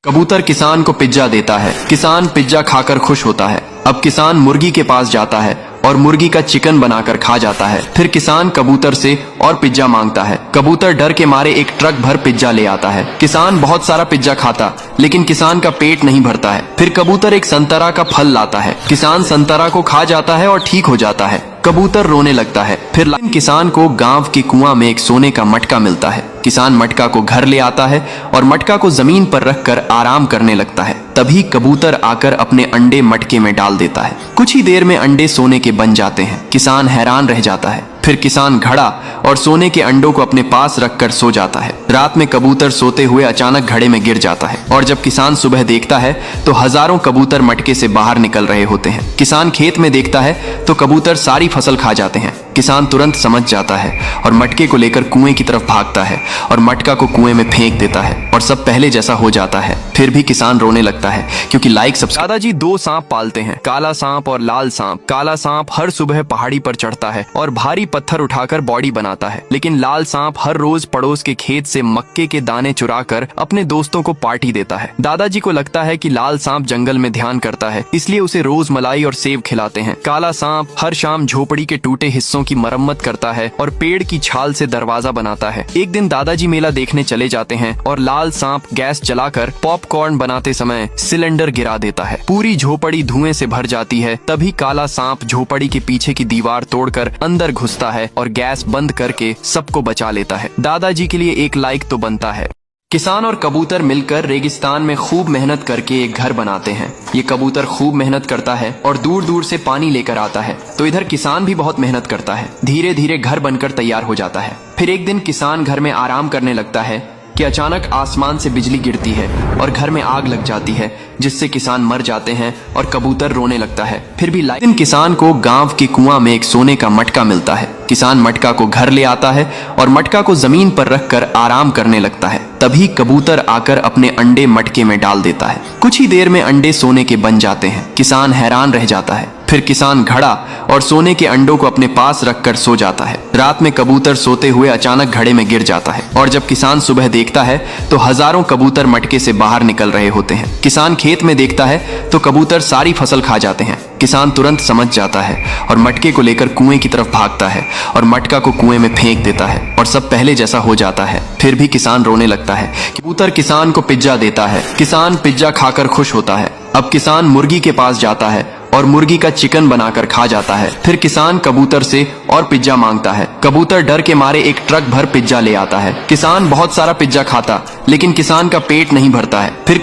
कबूतर किसान को पिज्जा देता है। किसान पिज्जा खाकर खुश होता है। अब किसान मुर्गी के पास जाता है और मुर्गी का चिकन बनाकर खा जाता है। फिर किसान कबूतर से और पिज्जा मांगता है। कबूतर डर के मारे एक ट्रक भर पिज्जा ले आता है। किसान बहुत सारा पिज्जा खाता, लेकिन किसान का पेट नहीं भरता है। फिर कबूतर एक संतरा का फल लाता है। किसान संतरा को खा जाता है और ठीक हो जाता है। कबूतर रोने लगता है। फिर किसान को गांव के कुआं में एक सोने का मटका मिलता है। किसान मटका को घर ले आता है और मटका को जमीन पर रखकर आराम करने लगता है। तभी कबूतर आकर अपने अंडे मटके में डाल देता है। कुछ ही देर में अंडे सोने के बन जाते हैं। किसान हैरान रह जाता है। फिर किसान घड़ा और सोने के अंडों को अपने पास रखकर सो जाता है। रात में कबूतर सोते हुए अचानक घड़े में गिर जाता है और जब किसान सुबह देखता है तो हजारों कबूतर मटके से बाहर निकल रहे होते हैं। किसान खेत में देखता है तो कबूतर सारी फसल खा जाते हैं। किसान तुरंत समझ जाता है और मटके को लेकर कुएं की तरफ भागता है और मटका को कुएं में फेंक देता है और सब पहले जैसा हो जाता है। फिर भी किसान रोने लगता है क्योंकि दादाजी 2 सांप पालते हैं, काला सांप और लाल सांप। काला सांप हर सुबह पहाड़ी पर चढ़ता है और भारी पत्थर उठाकर बॉडी बनाता है, लेकिन लाल सांप हर रोज पड़ोस के खेत से मक्के के दाने चुराकर अपने दोस्तों को पार्टी देता है। दादाजी को लगता है कि लाल सांप जंगल में ध्यान करता है, इसलिए उसे रोज मलाई और सेब खिलाते हैं। काला सांप हर शाम झोपड़ी के टूटे हिस्सों की मरम्मत करता है और पेड़ की छाल से दरवाजा बनाता है। एक दिन दादाजी मेला देखने चले जाते हैं और लाल सांप गैस जलाकर पॉपकॉर्न बनाते समय सिलेंडर गिरा देता है। पूरी झोपड़ी धुएं से भर जाती है। तभी काला सांप झोपड़ी के पीछे की दीवार तोड़कर अंदर घुसता है और गैस बंद करके सबको बचा लेता है। दादाजी के लिए एक लाइक तो बनता है। किसान और कबूतर मिलकर रेगिस्तान में खूब मेहनत करके एक घर बनाते हैं। ये कबूतर खूब मेहनत करता है और दूर दूर से पानी लेकर आता है, तो इधर किसान भी बहुत मेहनत करता है। धीरे धीरे घर बनकर तैयार हो जाता है। फिर एक दिन किसान घर में आराम करने लगता है कि अचानक आसमान से बिजली गिरती है और घर में आग लग जाती है, जिससे किसान मर जाते हैं और कबूतर रोने लगता है। फिर भी किसान को गांव के कुआं में एक सोने का मटका मिलता है। किसान मटका को घर ले आता है और मटका को जमीन पर रखकर आराम करने लगता है। तभी कबूतर आकर अपने अंडे मटके में डाल देता है। कुछ ही देर में अंडे सोने के बन जाते हैं। किसान हैरान रह जाता है। फिर किसान घड़ा और सोने के अंडों को अपने पास रखकर सो जाता है। रात में कबूतर सोते हुए अचानक घड़े में गिर जाता है और जब किसान सुबह देखता है तो हजारों कबूतर मटके से बाहर निकल रहे होते हैं। किसान खेत में देखता है तो कबूतर सारी फसल खा जाते हैं। किसान तुरंत समझ जाता है और मटके को लेकर कुएं की तरफ भागता है और मटका को कुएं में फेंक देता है और सब पहले जैसा हो जाता है। फिर भी किसान रोने लगता है। कबूतर किसान को पिज्जा देता है। किसान पिज्जा खाकर खुश होता है। अब किसान मुर्गी के पास जाता है और मुर्गी का चिकन बनाकर खा जाता है। फिर किसान कबूतर से और पिज्जा मांगता है। कबूतर डर के मारे एक ट्रक भर पिज्जा ले आता है। किसान बहुत सारा पिज्जा खाता, लेकिन किसान का पेट नहीं भरता है। फिर